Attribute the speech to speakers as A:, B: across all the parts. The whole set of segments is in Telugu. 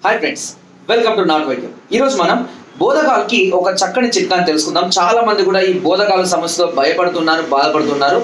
A: Hi friends, welcome to not వైద్యం. ఈరోజు మనం బోధకాలకి ఒక చక్కని చిట్కాని తెలుసుకుందాం. చాలా మంది కూడా ఈ బోధకాల సమస్యతో భయపడుతున్నారు, బాధపడుతున్నారు.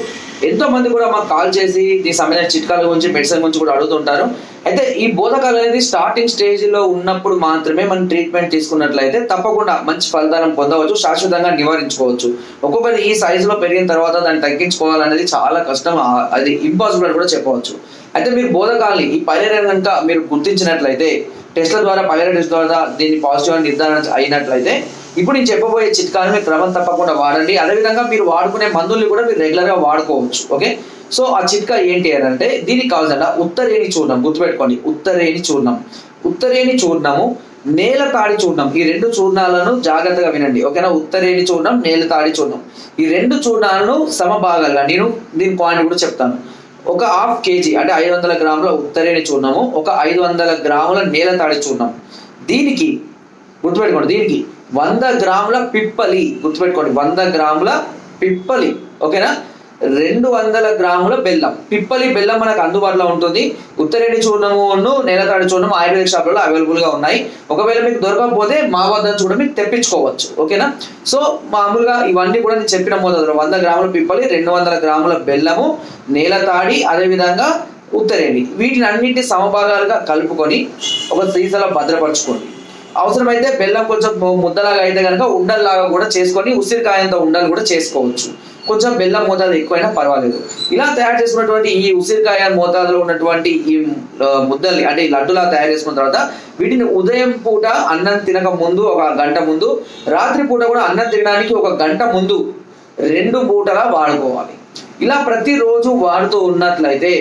A: ఎంతో మంది కూడా మాకు కాల్ చేసి ఈ సంబంధించిన చిట్కాల గురించి, మెడిసిన్ గురించి కూడా అడుగుతుంటారు. అయితే ఈ బోధకాలు అనేది స్టార్టింగ్ స్టేజ్లో ఉన్నప్పుడు మాత్రమే మనం ట్రీట్మెంట్ తీసుకున్నట్లయితే తప్పకుండా మంచి ఫలితాలను పొందవచ్చు, శాశ్వతంగా నివారించుకోవచ్చు. ఒక్కొక్కటి ఈ సైజులో పెరిగిన తర్వాత దాన్ని తగ్గించుకోవాలనేది చాలా కష్టం, అది ఇంపాసిబుల్ అని కూడా చెప్పవచ్చు. అయితే మీరు బోధకాలని ఈ పైలేరియా కనుక మీరు గుర్తించినట్లయితే, టెస్ట్ల ద్వారా పైలేరియా టెస్ట్ ద్వారా దీన్ని పాజిటివ్ అని నిర్ధారణ అయినట్లయితే ఇప్పుడు నేను చెప్పబోయే చిట్కాని మీరు క్రమం తప్పకుండా వాడండి. అదేవిధంగా మీరు వాడుకునే మందుల్ని కూడా మీరు రెగ్యులర్గా వాడుకోవచ్చు. ఓకే, సో ఆ చిట్కా ఏంటి అని అంటే దీనికి కావాల్సిన ఉత్తరేణి చూర్ణం. గుర్తుపెట్టుకోండి, ఉత్తరేణి చూర్ణము, నేల తాడి చూర్ణం. ఈ రెండు చూర్ణాలను జాగ్రత్తగా వినండి, ఓకేనా? ఉత్తరేణి చూర్ణం, నేల తాడి చూర్ణం, ఈ రెండు చూర్ణాలను సమభాగాలుగా నేను దీని క్వాంటిటీ కూడా చెప్తాను. ఒక 1/2 kg అంటే 500 గ్రాముల ఉత్తరేణి చూర్ణము, ఒక 500 గ్రాముల నేల తాడి చూర్ణం. దీనికి గుర్తుపెట్టుకోండి, దీనికి 100 గ్రాముల పిప్పలి. గుర్తుపెట్టుకోండి, 100 గ్రాముల పిప్పలి, ఓకేనా? 200 గ్రాముల బెల్లం. పిప్పలి బెల్లం మనకు అందుబాటులో ఉంటుంది. ఉత్తరేణి చూర్ణము, నేలతాడి చూర్ణము ఆయుర్వేదిక్ షాపులలో అవైలబుల్గా ఉన్నాయి. ఒకవేళ మీకు దొరకకపోతే మా వద్ద నుంచి కూడా మీరు తెప్పించుకోవచ్చు, ఓకేనా? సో మామూలుగా ఇవన్నీ కూడా నేను చెప్పిన మోతాదులో 100 గ్రాముల పిప్పలి, 200 గ్రాముల బెల్లము, నేలతాడి, అదేవిధంగా ఉత్తరేణి, వీటిని అన్నింటినీ సమభాగాలుగా కలుపుకొని ఒక సీసాలో భద్రపరచుకోండి. అవసరమైతే బెల్లం కొంచెం ముద్దలాగా అయితే కనుక ఉండల్లాగా కూడా చేసుకొని ఉసిరికాయంతో ఉండలు కూడా చేసుకోవచ్చు. కొంచెం బెల్లం మోతాదు ఎక్కువైనా పర్వాలేదు. ఇలా తయారు చేసుకున్నటువంటి ఈ ఉసిరికాయ మోతాదులో ఉన్నటువంటి ఈ ముద్దల్ని అంటే ఈ లడ్డులా తయారు చేసుకున్న తర్వాత వీటిని ఉదయం పూట అన్నం తినక ముందు 1 గంట ముందు, రాత్రి పూట కూడా అన్నం తినడానికి 1 గంట ముందు 2 పూటలా వాడుకోవాలి. ఇలా ప్రతిరోజు వాడుతూ ఉన్నట్లయితే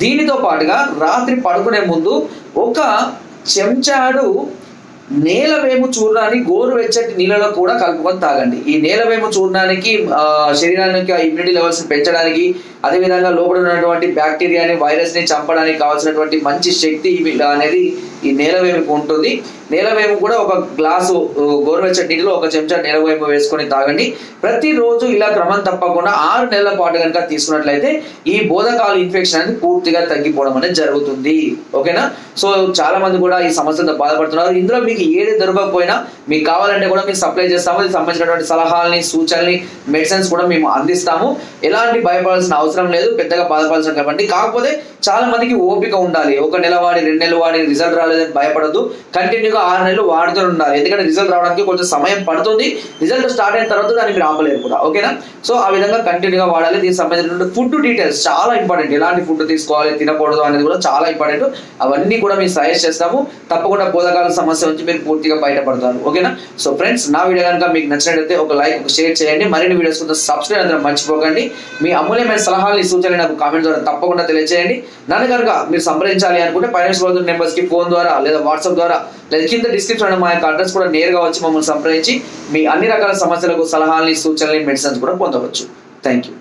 A: దీనితో పాటుగా రాత్రి పడుకునే ముందు 1 చెంచాడు నేలవేము చూర్ణాన్ని గోరువెచ్చటి నీళ్ళలో కూడా కలుపుకొని తాగండి. ఈ నేలవేము చూర్ణానికి శరీరానికి ఇమ్యూనిటీ లెవెల్స్ పెంచడానికి, అదేవిధంగా లోపల ఉన్నటువంటి బ్యాక్టీరియాని, వైరస్ని చంపడానికి కావాల్సినటువంటి మంచి శక్తి అనేది ఈ నేలవేముకు ఉంటుంది. నేలవేము కూడా 1 గ్లాసు గోరువెచ్చటి నీటిలో 1 చెంచా నేలవేము వేసుకొని తాగండి. ప్రతిరోజు ఇలా క్రమం తప్పకుండా 6 నెలల పాటు కనుక తీసుకున్నట్లయితే ఈ బోధకాల ఇన్ఫెక్షన్ అనేది పూర్తిగా తగ్గిపోవడం అనేది జరుగుతుంది, ఓకేనా? సో చాలా మంది కూడా ఈ సమస్యతో బాధపడుతున్నారు. ఇందులో మీకు ఏది దొరకకపోయినా మీకు కావాలంటే కూడా మేము సప్లై చేస్తాము. దీనికి సంబంధించినటువంటి సలహాలని, సూచనల్ని, మెడిసిన్స్ కూడా మేము అందిస్తాము. ఎలాంటి భయపడాల్సిన అవసరం లేదు, పెద్దగా బాధపడాల్సిన కాబట్టి. కాకపోతే చాలా మందికి ఓపిక ఉండాలి. 1 నెల వాడి, 2 నెలలు వాడి రిజల్ట్ రాలేదని భయపడద్దు. కంటిన్యూగా 6 నెలలు వాడుతూ ఉండాలి. ఎందుకంటే రిజల్ట్ రావడానికి కొంచెం సమయం పడుతుంది. రిజల్ట్ స్టార్ట్ అయిన తర్వాత దాన్ని మీరు ఆపలేరు కూడా, ఓకేనా? సో ఆ విధంగా కంటిన్యూగా వాడాలి. దీనికి సంబంధించిన ఫుడ్ డీటెయిల్స్ చాలా ఇంపార్టెంట్. ఎలాంటి ఫుడ్ తీసుకోవాలి, తినకూడదు అనేది కూడా చాలా ఇంపార్టెంట్. అవన్నీ కూడా మేము సజెస్ట్ చేస్తాము. తప్పకుండా బోధకాల సమస్య నుంచి మీరు పూర్తిగా బయటపడతారు, ఓకేనా? సో ఫ్రెండ్స్, నా వీడియో కనుక మీకు నచ్చినట్లయితే ఒక లైక్, ఒక షేర్ చేయండి. మరిన్ని వీడియోస్ కోసం సబ్స్క్రైబ్ అందరం మర్చిపోకండి. మీ అమూల్యమైన సలహాలని, సూచనలు నాకు కామెంట్ ద్వారా తప్పకుండా తెలియజేయండి. నన్ను కనుక మీరు సంప్రదించాలి అనుకుంటే ఫైనాన్స్ నెంబర్స్కి ఫోన్ ద్వారా లేదా వాట్సాప్ ద్వారా లేదా కింద డిస్క్రిప్షన్ మా యొక్క అడ్రస్ కూడా నేరుగా వచ్చి మమ్మల్ని సంప్రదించి మీ అన్ని రకాల సమస్యలకు సలహాలని, సూచనలు, మెడిసిన్స్ కూడా పొందవచ్చు. Thank you.